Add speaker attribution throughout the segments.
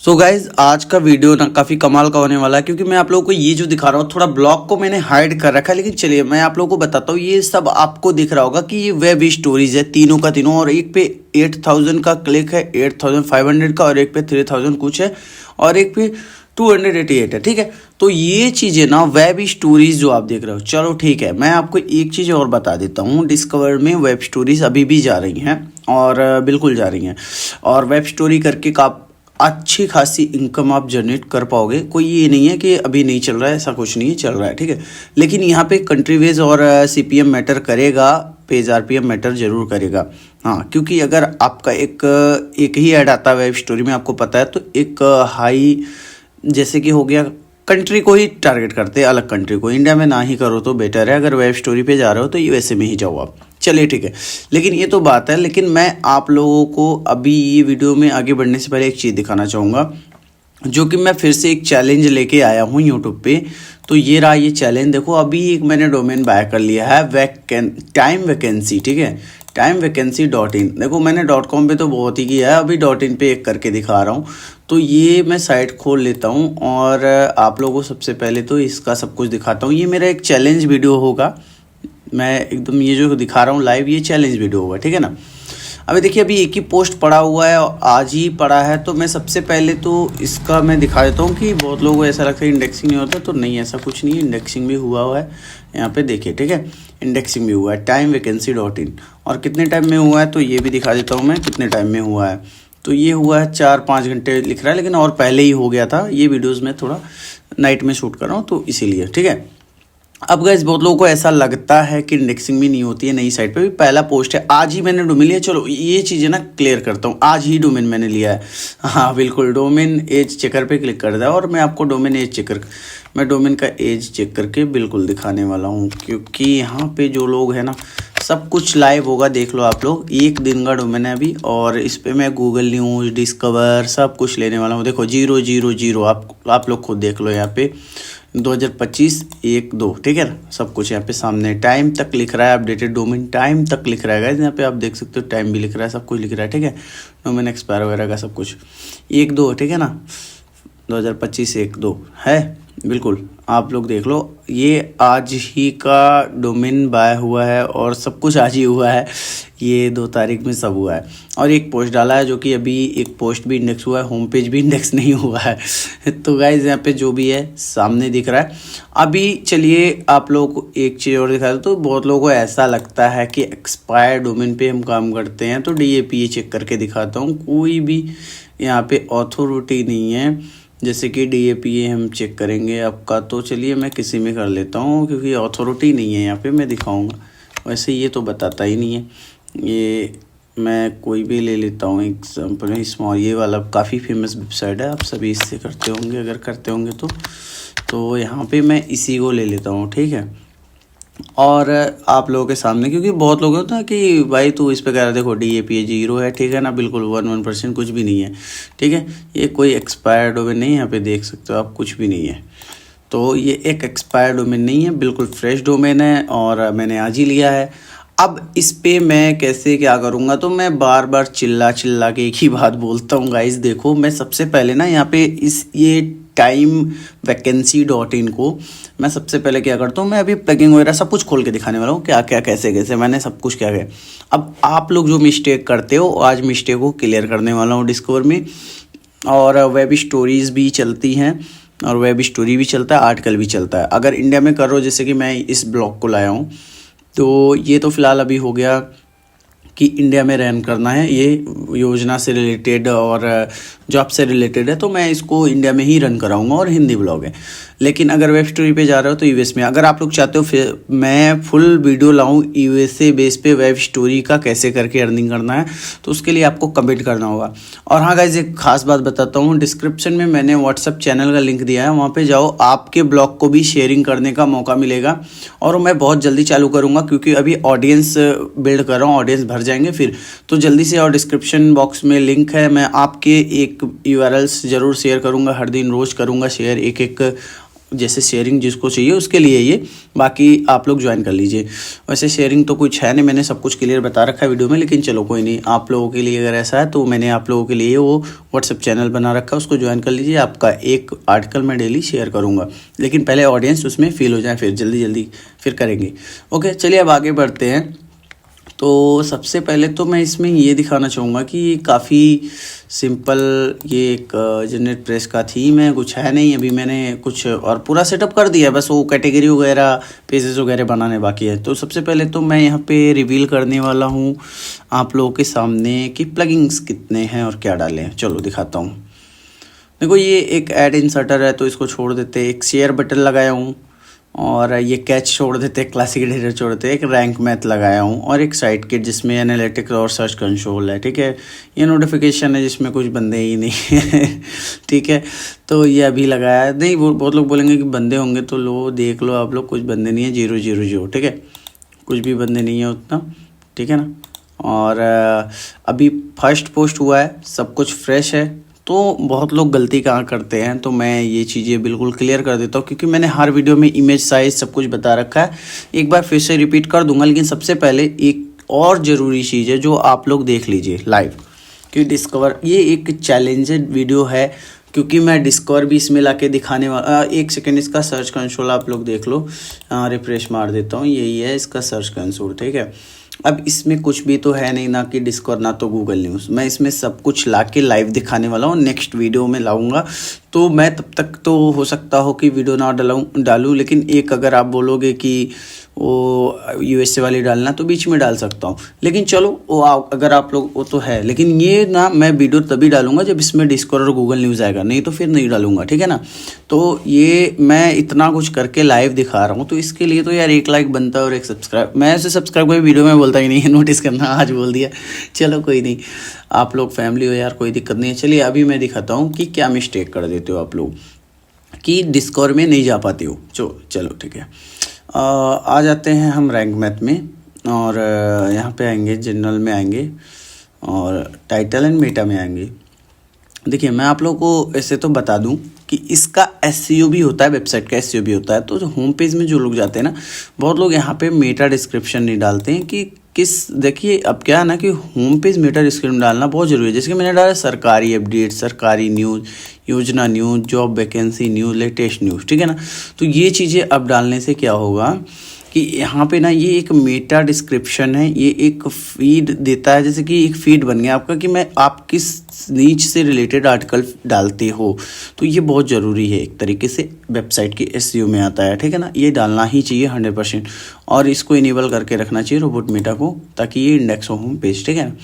Speaker 1: So guys आज का video ना काफ़ी कमाल का होने वाला है, क्योंकि मैं आप लोगों को ये जो दिखा रहा हूँ थोड़ा ब्लॉग को मैंने हाइड कर रखा है। लेकिन चलिए मैं आप लोगों को बताता हूँ, ये सब आपको दिख रहा होगा कि ये वेब स्टोरीज है तीनों का तीनों, और एक पे 8000 का क्लिक है, 8500 का, और एक पे 3000 कुछ है, और एक पे 288 है। ठीक है, तो ये चीज़ें ना वेब स्टोरीज जो आप देख रहे हो, चलो ठीक है, मैं आपको एक चीज़ और बता देता हूँ। डिस्कवर में वेब स्टोरीज अभी भी जा रही हैं, और बिल्कुल जा रही हैं, और वेब स्टोरी करके आप अच्छी खासी इनकम आप जनरेट कर पाओगे। कोई ये नहीं है कि अभी नहीं चल रहा है, ऐसा कुछ नहीं है, चल रहा है। ठीक है, लेकिन यहाँ पे कंट्री वेज और सीपीएम मैटर करेगा, पेज आरपीएम मैटर जरूर करेगा। हाँ, क्योंकि अगर आपका एक ही ऐड आता है वेब स्टोरी में, आपको पता है, तो एक हाई जैसे कि हो गया, कंट्री को ही टारगेट करते हैं, अलग कंट्री को। इंडिया में ना ही करो तो बेटर है। अगर वेब स्टोरी पे जा रहे हो तो यूएसए में ही जाओ आप। चलिए ठीक है, लेकिन ये तो बात है। लेकिन मैं आप लोगों को अभी ये वीडियो में आगे बढ़ने से पहले एक चीज़ दिखाना चाहूँगा, जो कि मैं फिर से एक चैलेंज लेके आया हूँ यूट्यूब पे। तो ये रहा ये चैलेंज, देखो अभी एक मैंने डोमेन बाय कर लिया है, टाइम वैकेंसी। ठीक है, timevaccancy.in। देखो मैंने .com पे तो बहुत ही किया है, अभी .in पे एक करके दिखा रहा हूँ। तो ये मैं साइट खोल लेता हूँ और आप लोगों को सबसे पहले तो इसका सब कुछ दिखाता हूँ। ये मेरा एक चैलेंज वीडियो होगा, मैं एकदम ये जो दिखा रहा हूँ लाइव, ये चैलेंज वीडियो होगा। ठीक है ना। अभी देखिए, अभी एक ही पोस्ट पड़ा हुआ है, आज ही पड़ा है। तो मैं सबसे पहले तो इसका मैं दिखा देता हूँ कि बहुत लोगों को ऐसा लगता है इंडेक्सिंग नहीं होता, तो नहीं, ऐसा कुछ नहीं है, इंडेक्सिंग भी हुआ है यहाँ पे देखिए। ठीक है, इंडेक्सिंग भी हुआ है timevaccancy.in। और कितने टाइम में हुआ है तो ये भी दिखा देता हूँ मैं कितने टाइम में हुआ है। तो ये हुआ है 4-5 घंटे लिख रहा है, लेकिन और पहले ही हो गया था। ये वीडियोज़ में थोड़ा नाइट में शूट कर रहा हूँ तो इसीलिए। ठीक है, अब गाइस बहुत लोगों को ऐसा लगता है कि इंडेक्सिंग भी नहीं होती है नई साइट पे। भी पहला पोस्ट है, आज ही मैंने डोमेन लिया। चलो ये चीज़ें ना क्लियर करता हूँ, आज ही डोमेन मैंने लिया है। हाँ बिल्कुल, डोमेन एज चेकर पे क्लिक कर दिया, और मैं आपको डोमेन एज चेकर, मैं डोमेन का एज चेक करके बिल्कुल दिखाने वाला हूँ, क्योंकि यहाँ पे जो लोग हैं ना, सब कुछ लाइव होगा, देख लो आप लोग। एक दिन का डोमेन है अभी, और इस पर मैं गूगल न्यूज़, डिस्कवर सब कुछ लेने वाला हूँ। देखो 000, आप लोग खुद देख लो यहाँ पे 2025-1-2। ठीक है ना, सब कुछ यहाँ पे सामने टाइम तक लिख रहा है, अपडेटेड डोमेन टाइम तक लिख रहा है गाइस। यहाँ पे आप देख सकते हो, टाइम भी लिख रहा है, सब कुछ लिख रहा है। ठीक है, डोमेन एक्सपायर वगैरह का सब कुछ 1-2। ठीक है ना, 2025-1-2 है, बिल्कुल आप लोग देख लो। ये आज ही का डोमेन बाय हुआ है, और सब कुछ आज ही हुआ है, ये 2 तारीख में सब हुआ है। और एक पोस्ट डाला है, जो कि अभी एक पोस्ट भी इंडेक्स हुआ है, होम पेज भी इंडेक्स नहीं हुआ है। तो गाइज यहाँ पे जो भी है सामने दिख रहा है। अभी चलिए आप लोगों को एक चीज़ और दिखा दो। तो बहुत लोगों को ऐसा लगता है कि एक्सपायर डोमेन पे हम काम करते हैं, तो DAPA चेक करके दिखाता हूँ। कोई भी यहाँ पे ऑथोरिटी नहीं है, जैसे कि DAPA हम चेक करेंगे आपका। तो चलिए मैं किसी में कर लेता हूँ, क्योंकि अथॉरिटी नहीं है यहाँ पे, मैं दिखाऊंगा। वैसे ये तो बताता ही नहीं है, ये मैं कोई भी ले लेता हूँ एग्जाम्पल। स्मॉल ये वाला काफ़ी फेमस वेबसाइट है, आप सभी इससे करते होंगे, अगर करते होंगे तो यहाँ पे मैं इसी को ले लेता हूँ। ठीक है, और आप लोगों के सामने, क्योंकि बहुत लोग होता है कि भाई तू इस पे कह रहा है, देखो DAPA 0 है। ठीक है ना, बिल्कुल 1% कुछ भी नहीं है। ठीक है, ये कोई एक्सपायर्ड डोमेन नहीं है, यहाँ पे देख सकते हो आप, कुछ भी नहीं है। तो ये एक एक्सपायर्ड डोमेन नहीं है, बिल्कुल फ्रेश डोमेन है, और मैंने आज ही लिया है। अब इस पे मैं कैसे क्या करूँगा, तो मैं बार बार चिल्ला के एक ही बात बोलता हूँ गाइस। देखो मैं सबसे पहले ना यहाँ पे ये timevaccancy.in को मैं सबसे पहले क्या करता हूँ, मैं अभी प्लगइन वगैरह सब कुछ खोल के दिखाने वाला हूँ, क्या क्या कैसे मैंने सब कुछ क्या है। अब आप लोग जो मिस्टेक करते हो, आज मिस्टेक को क्लियर करने वाला हूँ डिस्कवर में। और वेब स्टोरीज़ भी चलती हैं, और वेब स्टोरी भी चलता है, आर्टिकल भी चलता है। अगर इंडिया में कर रहे हो, जैसे कि मैं इस ब्लॉग को लाया हूँ, तो ये तो फ़िलहाल अभी हो गया कि इंडिया में रन करना है, ये योजना से रिलेटेड और जॉब से रिलेटेड है, तो मैं इसको इंडिया में ही रन कराऊंगा, और हिंदी ब्लॉग है। लेकिन अगर वेब स्टोरी पे जा रहे हो तो यूएस में, अगर आप लोग चाहते हो फिर मैं फुल वीडियो लाऊं यूएसए बेस पे वेब स्टोरी का कैसे करके अर्निंग करना है, तो उसके लिए आपको कमेंट करना होगा। और हाँ गाइज, एक खास बात बताता हूँ, डिस्क्रिप्शन में मैंने व्हाट्सअप चैनल का लिंक दिया है, वहाँ पे जाओ, आपके ब्लॉग को भी शेयरिंग करने का मौका मिलेगा। और मैं बहुत जल्दी चालू करूँगा, क्योंकि अभी ऑडियंस बिल्ड कर रहा हूँ, ऑडियंस भर जाएंगे फिर, तो जल्दी से। और डिस्क्रिप्शन बॉक्स में लिंक है, मैं आपके एक URLs ज़रूर शेयर करूँगा, हर दिन रोज़ करूँगा शेयर, एक जैसे शेयरिंग जिसको चाहिए उसके लिए ये, बाकी आप लोग ज्वाइन कर लीजिए। वैसे शेयरिंग तो कुछ है नहीं, मैंने सब कुछ क्लियर बता रखा है वीडियो में, लेकिन चलो कोई नहीं, आप लोगों के लिए अगर ऐसा है तो मैंने आप लोगों के लिए वो व्हाट्सएप चैनल बना रखा है, उसको ज्वाइन कर लीजिए। आपका एक आर्टिकल मैं डेली शेयर करूँगा, लेकिन पहले ऑडियंस उसमें फिल हो जाए, फिर जल्दी फिर करेंगे। ओके, चलिए अब आगे बढ़ते हैं। तो सबसे पहले तो मैं इसमें ये दिखाना चाहूँगा कि काफ़ी सिंपल ये एक जनरेट प्रेस का थीम है, कुछ है नहीं। अभी मैंने कुछ और पूरा सेटअप कर दिया है, बस वो कैटेगरी वगैरह पेजेस वगैरह बनाने बाकी है। तो सबसे पहले तो मैं यहाँ पे रिवील करने वाला हूँ आप लोगों के सामने कि प्लगइन्स कितने हैं और क्या डाले हैं। चलो दिखाता हूँ। देखो ये एक ऐड इंसर्टर है, तो इसको छोड़ देते। एक शेयर बटन लगाया हूँ, और ये कैच छोड़ देते, क्लासिक एडिटर छोड़ देते, एक रैंक मैथ लगाया हूँ, और एक साइट किट जिसमें एनालिटिक्स और सर्च कंसोल है। ठीक है, ये नोटिफिकेशन है जिसमें कुछ बंदे ही नहीं है। ठीक है, तो ये अभी लगाया है। नहीं, बहुत लोग बोलेंगे कि बंदे होंगे, तो लो देख लो आप लोग, कुछ बंदे नहीं है, 000। ठीक है, कुछ भी बंदे नहीं है उतना। ठीक है ना, और अभी फर्स्ट पोस्ट हुआ है, सब कुछ फ्रेश है। तो बहुत लोग गलती कहाँ करते हैं, तो मैं ये चीज़ें बिल्कुल क्लियर कर देता हूँ, क्योंकि मैंने हर वीडियो में इमेज साइज सब कुछ बता रखा है। एक बार फिर से रिपीट कर दूंगा, लेकिन सबसे पहले एक और ज़रूरी चीज़ है जो आप लोग देख लीजिए लाइव, कि डिस्कवर ये एक चैलेंजेड वीडियो है, क्योंकि मैं डिस्कवर भी इसमें लाके दिखाने वाला। एक सेकेंड, इसका सर्च कंसोल आप लोग देख लो, रिफ्रेश मार देता हूँ, यही है इसका सर्च कंसोल। ठीक है, अब इसमें कुछ भी तो है नहीं, ना कि डिस्कवर ना तो गूगल न्यूज़। मैं इसमें सब कुछ लाके लाइव दिखाने वाला हूँ, नेक्स्ट वीडियो में लाऊंगा। तो मैं तब तक तो हो सकता हो कि वीडियो ना डालूँ, लेकिन एक अगर आप बोलोगे कि वो यूएसए वाली डालना, तो बीच में डाल सकता हूँ। लेकिन चलो वो अगर आप लोग, वो तो है, लेकिन ये ना मैं वीडियो तभी डालूंगा जब इसमें डिस्कवर और गूगल न्यूज़ आएगा, नहीं तो फिर नहीं डालूंगा। ठीक है ना, तो ये मैं इतना कुछ करके लाइव दिखा रहा हूँ, तो इसके लिए तो यार 1 लाइक बनता है और 1 सब्सक्राइब। मैं ऐसे सब्सक्राइब कोई वीडियो में बोलता ही नहीं है, नोटिस करना, आज बोल दिया। चलो कोई नहीं, आप लोग फैमिली हो यार, कोई दिक्कत नहीं है। चलिए अभी मैं दिखाता हूँ कि क्या मिस्टेक कर देते हो आप लोग कि डिस्कवर में नहीं जा पाते हो। चलो ठीक है, आ जाते हैं हम रैंक मैथ में, और यहाँ पे आएंगे, जनरल में आएंगे, और टाइटल एंड मेटा में आएंगे। देखिए मैं आप लोगों को ऐसे तो बता दूं कि इसका एसईओ भी होता है, वेबसाइट का एसईओ भी होता है। तो जो होम पेज में जो लोग जाते हैं ना, बहुत लोग यहाँ पे मेटा डिस्क्रिप्शन नहीं डालते हैं कि देखिए अब क्या है ना कि होम पेज मेटा डिस्क्रिप्शन डालना बहुत ज़रूरी है। जैसे कि मैंने डाला सरकारी अपडेट, सरकारी न्यूज़, योजना news, job vacancy news, latest news. ठीक है ना, तो ये चीज़ें अब डालने से क्या होगा कि यहाँ पे ना ये एक मेटा डिस्क्रिप्शन है, ये एक फीड देता है, जैसे कि एक फीड बन गया आपका कि मैं आप किस नीच से रिलेटेड आर्टिकल डालते हो। तो ये बहुत ज़रूरी है, एक तरीके से वेबसाइट के एसईओ में आता है। ठीक है ना, ये डालना ही चाहिए 100%, और इसको इनेबल करके रखना चाहिए रोबोट मेटा को, ताकि ये इंडेक्स हो होम पेज। ठीक है ना,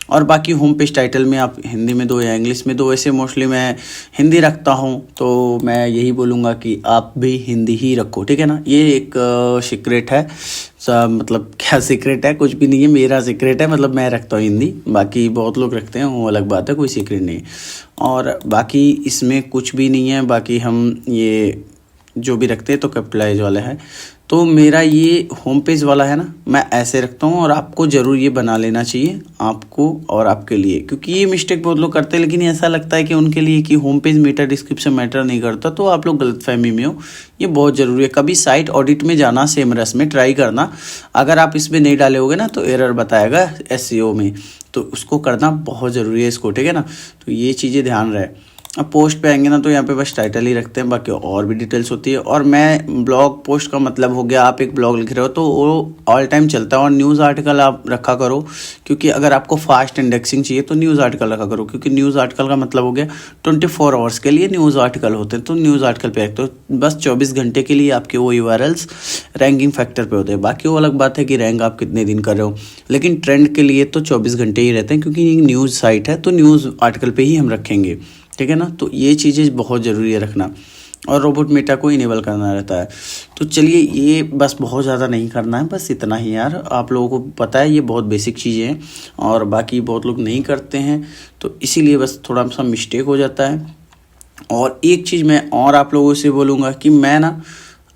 Speaker 1: और बाकी होम पेज टाइटल में आप हिंदी में दो या इंग्लिश में दो। ऐसे मोस्टली मैं हिंदी रखता हूँ, तो मैं यही बोलूँगा कि आप भी हिंदी ही रखो। ठीक है ना, ये एक सीक्रेट है, मतलब क्या सीक्रेट है, कुछ भी नहीं है, मेरा सीक्रेट है, मतलब मैं रखता हूँ हिंदी। बाकी बहुत लोग रखते हैं, वो अलग बात है, कोई सीक्रेट नहीं है। और बाकी इसमें कुछ भी नहीं है, बाकी हम ये जो भी रखते हैं तो कैपिटलाइज वाला है। तो मेरा ये होम पेज वाला है ना, मैं ऐसे रखता हूँ, और आपको ज़रूर ये बना लेना चाहिए, आपको और आपके लिए, क्योंकि ये मिस्टेक बहुत लोग करते हैं। लेकिन ऐसा लगता है कि उनके लिए कि home page Meta description matter नहीं करता, तो आप लोग गलतफहमी में हो। ये बहुत ज़रूरी है। कभी साइट ऑडिट में जाना, सेमरस में ट्राई करना, अगर आप इसमें नहीं डाले होगे ना तो एरर बताएगा एसईओ में, तो उसको करना बहुत ज़रूरी है इसको। ठीक है ना, तो ये चीज़ें ध्यान रहे। अब पोस्ट पे आएंगे ना, तो यहाँ पे बस टाइटल ही रखते हैं, बाकी और भी डिटेल्स होती है। और मैं ब्लॉग पोस्ट का मतलब हो गया, आप एक ब्लॉग लिख रहे हो तो वो ऑल टाइम चलता है। और न्यूज़ आर्टिकल आप रखा करो, क्योंकि अगर आपको फास्ट इंडेक्सिंग चाहिए तो न्यूज़ आर्टिकल रखा करो, क्योंकि न्यूज़ आर्टिकल का मतलब हो गया 24 आवर्स के लिए न्यूज़ आर्टिकल होते हैं। तो न्यूज़ आर्टिकल पे रखते हो, बस 24 घंटे के लिए आपके वो यूआरएल्स रैंकिंग फैक्टर पे होते हैं। बाकी वो अलग बात है कि रैंक आप कितने दिन कर रहे हो, लेकिन ट्रेंड के लिए तो 24 घंटे ही रहते हैं, क्योंकि ये न्यूज़ साइट है, तो न्यूज़ आर्टिकल पे ही हम रखेंगे। ठीक है ना, तो ये चीज़ें बहुत ज़रूरी है रखना, और रोबोट मेटा को इनेबल करना रहता है। तो चलिए ये बस बहुत ज़्यादा नहीं करना है, बस इतना ही यार, आप लोगों को पता है ये बहुत बेसिक चीज़ें हैं, और बाकी बहुत लोग नहीं करते हैं, तो इसीलिए बस थोड़ा सा मिस्टेक हो जाता है। और एक चीज़ मैं और आप लोगों से बोलूँगा कि मैं ना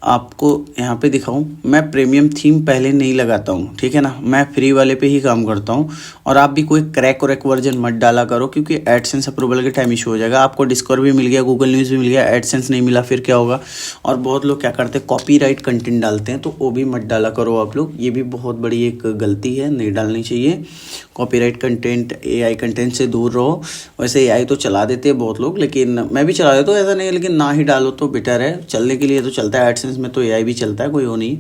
Speaker 1: आपको यहाँ पे दिखाऊं, मैं प्रीमियम थीम पहले नहीं लगाता हूँ, ठीक है ना, मैं फ्री वाले पे ही काम करता हूँ। और आप भी कोई क्रैक वैक वर्जन मत डाला करो, क्योंकि एडसेंस अप्रूवल के टाइम इशू हो जाएगा। आपको डिस्कवर भी मिल गया, गूगल न्यूज़ भी मिल गया, एडसेंस नहीं मिला फिर क्या होगा। और बहुत लोग क्या करते हैं, कॉपीराइट कंटेंट डालते हैं, तो वो भी मत डाला करो आप लोग। ये भी बहुत बड़ी एक गलती है, नहीं डालनी चाहिए कॉपीराइट कंटेंट। एआई कंटेंट से दूर रहो। वैसे एआई तो चला देते हैं बहुत लोग, लेकिन मैं भी चला देता हूँ, ऐसा नहीं है, लेकिन ना ही डालो तो बेटर है। चलने के लिए तो चलता है, एडसेंस में तो एआई भी चलता है, कोई वो नहीं,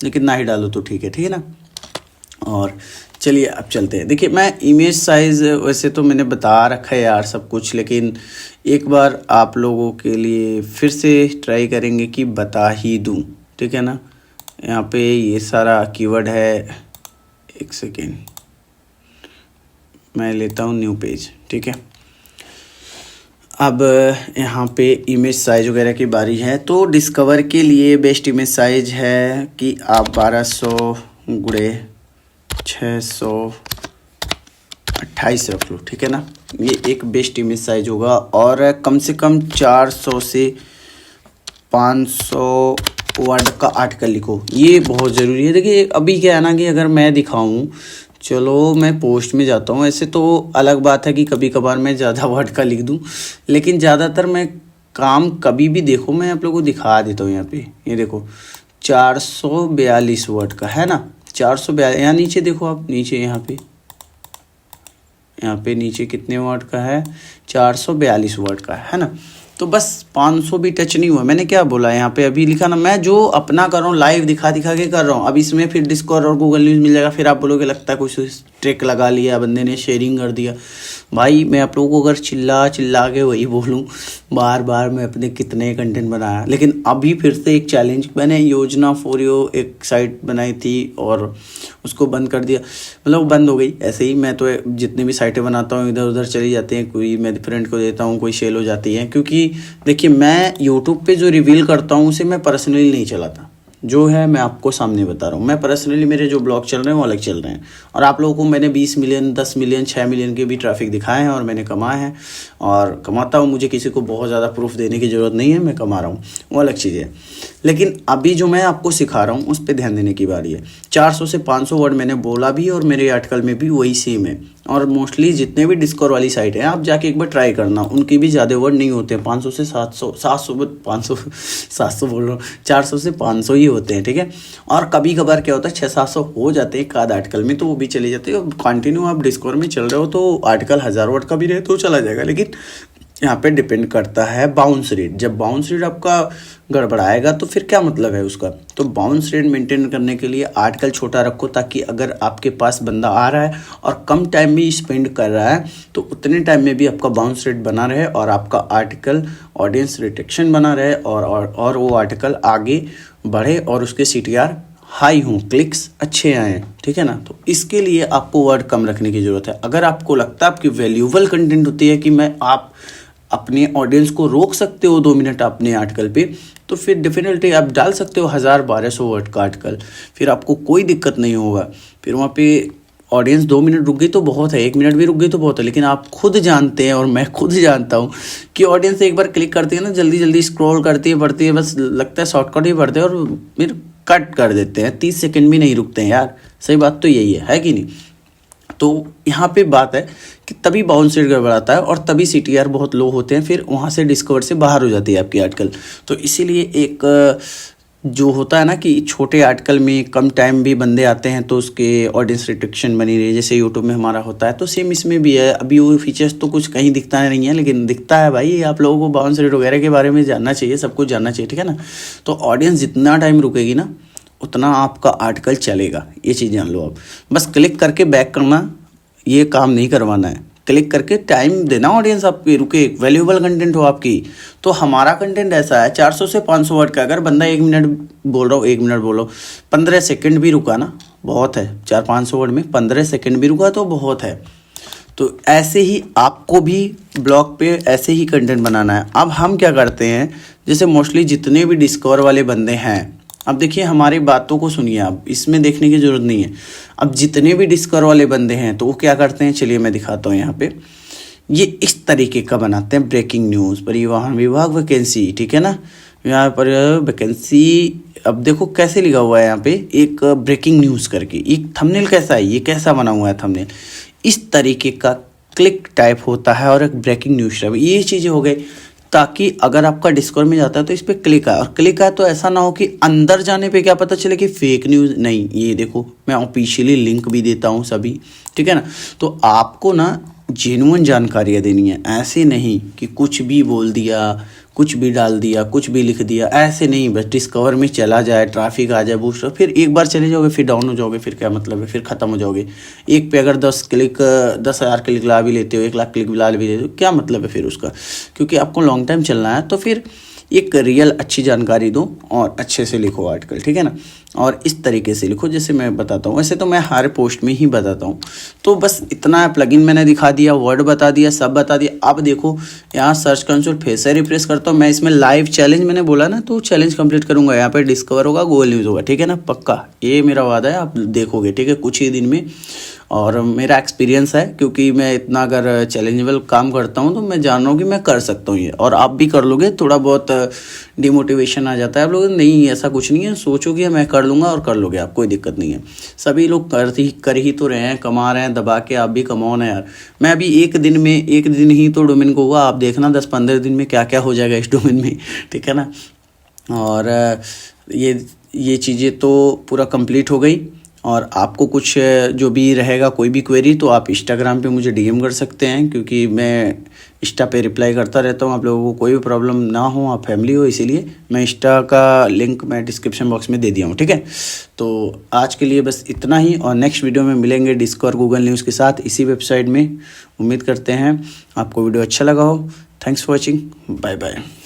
Speaker 1: लेकिन ना ही डालो तो ठीक है ना। और चलिए अब चलते हैं। देखिए, मैं इमेज साइज़ वैसे तो मैंने बता रखा है यार सब कुछ, लेकिन एक बार आप लोगों के लिए फिर से ट्राई करेंगे कि बता ही दूँ, ठीक है ना। यहाँ पे ये सारा कीवर्ड है, एक सेकेंड मैं लेता हूँ न्यू पेज, ठीक है। अब यहाँ पे इमेज साइज़ वगैरह की बारी है। तो डिस्कवर के लिए बेस्ट इमेज साइज़ है कि आप 1200 गुणे 628 रख लो, ठीक है ना। ये एक बेस्ट इमेज साइज होगा। और कम से कम 400 से 500 वर्ड का आर्टिकल लिखो, ये बहुत ज़रूरी है। देखिए अभी क्या है ना कि अगर मैं दिखाऊं, चलो मैं पोस्ट में जाता हूँ, ऐसे तो अलग बात है कि कभी कभार मैं ज़्यादा वर्ड का लिख दूँ, लेकिन ज़्यादातर मैं काम कभी भी, देखो मैं आप लोगों को दिखा देता हूँ। यहाँ पे ये देखो 442 वर्ड का है ना, 442। यहाँ नीचे देखो आप, नीचे यहाँ पे नीचे कितने वर्ड का है, 442 वर्ड का है ना। तो बस 500 भी टच नहीं हुआ। मैंने क्या बोला यहाँ पे, अभी लिखा ना, मैं जो अपना कर रहा हूँ लाइव दिखा के कर रहा हूँ। अब इसमें फिर डिस्कवर और गूगल न्यूज़ मिल जाएगा, फिर आप बोलोगे लगता है कुछ ट्रिक लगा लिया बंदे ने, शेयरिंग कर दिया। भाई मैं आप लोगों को अगर चिल्ला के वही बोलूँ बार बार, मैं अपने कितने कंटेंट बनाया। लेकिन अभी फिर से एक चैलेंज, मैंने योजना फॉर यू एक साइट बनाई थी और उसको बंद कर दिया, मतलब बंद हो गई ऐसे ही। मैं तो जितनी भी साइटें बनाता हूँ इधर उधर चली जाती हैं, कोई मैं फ्रेंड को देता हूँ, कोई सेल हो जाती है। क्योंकि देखिए मैं यूट्यूब पे जो रिवील करता हूँ उसे मैं पर्सनली नहीं चलाता, जो है मैं आपको सामने बता रहा हूँ। मैं पर्सनली, मेरे जो ब्लॉग चल रहे हैं वो अलग चल रहे हैं। और आप लोगों को मैंने 20 मिलियन 10 मिलियन 6 मिलियन के भी ट्रैफिक दिखाए हैं और मैंने कमाए हैं और कमाता हूँ। मुझे किसी को बहुत ज़्यादा प्रूफ देने की ज़रूरत नहीं है, मैं कमा रहा हूँ, वो अलग चीज़ है। लेकिन अभी जो मैं आपको सिखा रहा हूँ उस पर ध्यान देने की बारी है। 400 से 500 वर्ड मैंने बोला भी और मेरे आर्टिकल में भी वही सेम है। और मोस्टली जितने भी डिस्कवर वाली साइट हैं आप जाके एक बार ट्राई करना, उनकी भी ज़्यादा वर्ड नहीं होते हैं। 500 से 700 700 बोल रहा हूँ, 400 से 500 ही होते हैं, ठीक है। और कभी कभार क्या होता है 600-700 हो जाते हैं एक आध आर्टिकल में, तो वो भी चले जाते हैं। कंटिन्यू आप डिस्कवर में चल रहे हो तो आर्टिकल 1000 वर्ड का भी रहे तो चला जाएगा। लेकिन यहाँ पे डिपेंड करता है बाउंस रेट। जब बाउंस रेट आपका गड़बड़ाएगा तो फिर क्या मतलब है उसका। तो बाउंस रेट मेंटेन करने के लिए आर्टिकल छोटा रखो, ताकि अगर आपके पास बंदा आ रहा है और कम टाइम में स्पेंड कर रहा है तो उतने टाइम में भी आपका बाउंस रेट बना रहे और आपका आर्टिकल ऑडियंस रिटेक्शन बना रहे और वो आर्टिकल आगे बढ़े और उसके CTR हाई हों, क्लिक्स अच्छे आएँ, ठीक है ना। तो इसके लिए आपको वर्ड कम रखने की ज़रूरत है। अगर आपको लगता है आपकी वैल्यूएबल कंटेंट होती है कि आप अपने ऑडियंस को रोक सकते हो 2 मिनट अपने आर्टिकल पे, तो फिर डेफिनेटली आप डाल सकते हो 1000-1200 वर्ड का आर्टिकल, फिर आपको कोई दिक्कत नहीं होगा। फिर वहाँ पे ऑडियंस 2 मिनट रुक गई तो बहुत है, 1 मिनट भी रुक गई तो बहुत है। लेकिन आप खुद जानते हैं और मैं खुद जानता हूँ कि ऑडियंस एक बार क्लिक करती है ना, जल्दी जल्दी स्क्रॉल करती है, बढ़ती है, बस लगता है शॉर्टकट ही बढ़ते हैं और फिर कट कर देते हैं, 30 सेकंड भी नहीं रुकते हैं यार। सही बात तो यही है कि नहीं। तो यहाँ पे बात है कि तभी बाउंस रेट गड़बड़ाता है और तभी CTR बहुत लो होते हैं, फिर वहाँ से डिस्कवर से बाहर हो जाती है आपकी आर्टिकल। तो इसीलिए एक जो होता है ना कि छोटे आर्टिकल में कम टाइम भी बंदे आते हैं तो उसके ऑडियंस रिटेक्शन बनी रही है, जैसे यूट्यूब में हमारा होता है, तो सेम इसमें भी है। अभी वो फीचर्स तो कुछ कहीं दिखता नहीं है, लेकिन दिखता है भाई। आप लोगों को बाउंस रेट वगैरह के बारे में जानना चाहिए, सब कुछ जानना चाहिए, ठीक है ना। तो ऑडियंस जितना टाइम रुकेगी ना उतना आपका आर्टिकल चलेगा, ये चीज़ जान लो आप। बस क्लिक करके बैक करना, ये काम नहीं करवाना है। क्लिक करके टाइम देना ऑडियंस आपकी रुके, वैल्यूएबल कंटेंट हो आपकी। तो हमारा कंटेंट ऐसा है 400 से 500 वर्ड का। अगर बंदा 1 मिनट बोल रहा हो, 1 मिनट बोलो, 15 सेकंड भी रुका ना बहुत है। 400-500 वर्ड में 15 सेकंड भी रुका तो बहुत है। तो ऐसे ही आपको भी ब्लॉग पे ऐसे ही कंटेंट बनाना है। अब हम क्या करते हैं, जैसे मोस्टली जितने भी डिस्कवर वाले बंदे हैं, अब देखिए हमारी बातों को सुनिए, आप इसमें देखने की ज़रूरत नहीं है। अब जितने भी डिस्कवर वाले बंदे हैं तो वो क्या करते हैं, चलिए मैं दिखाता हूँ। यहाँ पे ये इस तरीके का बनाते हैं, ब्रेकिंग न्यूज़, परिवहन विभाग वैकेंसी, ठीक है ना। यहाँ पर वैकेंसी अब देखो कैसे लिखा हुआ है यहाँ पे, एक ब्रेकिंग न्यूज़ करके। एक थंबनेल कैसा है, ये कैसा बना हुआ है थंबनेल, इस तरीके का क्लिक टाइप होता है और एक ब्रेकिंग न्यूज़ टाइप, ये चीज़ें हो गई। ताकि अगर आपका डिस्कॉर्ड में जाता है तो इस पर क्लिक आए, और क्लिक आए तो ऐसा ना हो कि अंदर जाने पे क्या पता चले कि फेक न्यूज़। नहीं, ये देखो मैं ऑफिशियली लिंक भी देता हूँ सभी, ठीक है ना। तो आपको ना जेन्युइन जानकारियाँ देनी है, ऐसे नहीं कि कुछ भी बोल दिया, कुछ भी डाल दिया, कुछ भी लिख दिया, ऐसे नहीं। बस डिस्कवर में चला जाए, ट्रैफिक आ जाए, बूस्ट, फिर एक बार चले जाओगे फिर डाउन हो जाओगे, फिर क्या मतलब है, फिर ख़त्म हो जाओगे। एक पे अगर 10,000 क्लिक ला भी लेते हो, 1 लाख क्लिक ला भी लेते हो, क्या मतलब है फिर उसका। क्योंकि आपको लॉन्ग टाइम चलना है, तो फिर एक रियल अच्छी जानकारी दो और अच्छे से लिखो आर्टिकल, ठीक है ना। और इस तरीके से लिखो जैसे मैं बताता हूँ। वैसे तो मैं हर पोस्ट में ही बताता हूँ। तो बस इतना है, प्लगइन मैंने दिखा दिया, वर्ड बता दिया, सब बता दिया। अब देखो यहाँ सर्च कंसोल फिर से रिफ्रेश करता हूँ मैं। इसमें लाइव चैलेंज मैंने बोला ना, तो चैलेंज कंप्लीट करूँगा। यहाँ पे डिस्कवर होगा, गूगल न्यूज़ होगा, ठीक है ना, पक्का ये मेरा वादा है। आप देखोगे, ठीक है, कुछ ही दिन में। और मेरा एक्सपीरियंस है, क्योंकि मैं इतना अगर चैलेंजेबल काम करता हूँ तो मैं जान रहा हूँ कि मैं कर सकता हूँ ये, और आप भी कर लोगे। थोड़ा बहुत डिमोटिवेशन आ जाता है आप लोग, नहीं ऐसा कुछ नहीं है, सोचोगे मैं कर लूँगा और कर लोगे आप, कोई दिक्कत नहीं है। सभी लोग कर ही तो रहे हैं, कमा रहे हैं दबा के, आप भी कमाओ ना यार। मैं अभी एक दिन ही तो डोमेन को हुआ, आप देखना 10-15 दिन में क्या क्या हो जाएगा इस डोमेन में, ठीक है ना। और ये चीज़ें तो पूरा कंप्लीट हो गई। और आपको कुछ जो भी रहेगा, कोई भी क्वेरी, तो आप इंस्टाग्राम पे मुझे डीएम कर सकते हैं, क्योंकि मैं इंस्टा पे रिप्लाई करता रहता हूँ। आप लोगों को कोई भी प्रॉब्लम ना हो, आप फैमिली हो, इसीलिए मैं इंस्टा का लिंक मैं डिस्क्रिप्शन बॉक्स में दे दिया हूँ, ठीक है। तो आज के लिए बस इतना ही, और नेक्स्ट वीडियो में मिलेंगे डिस्कवर गूगल न्यूज़ के साथ इसी वेबसाइट में। उम्मीद करते हैं आपको वीडियो अच्छा लगा हो। Thanks for watching, bye bye.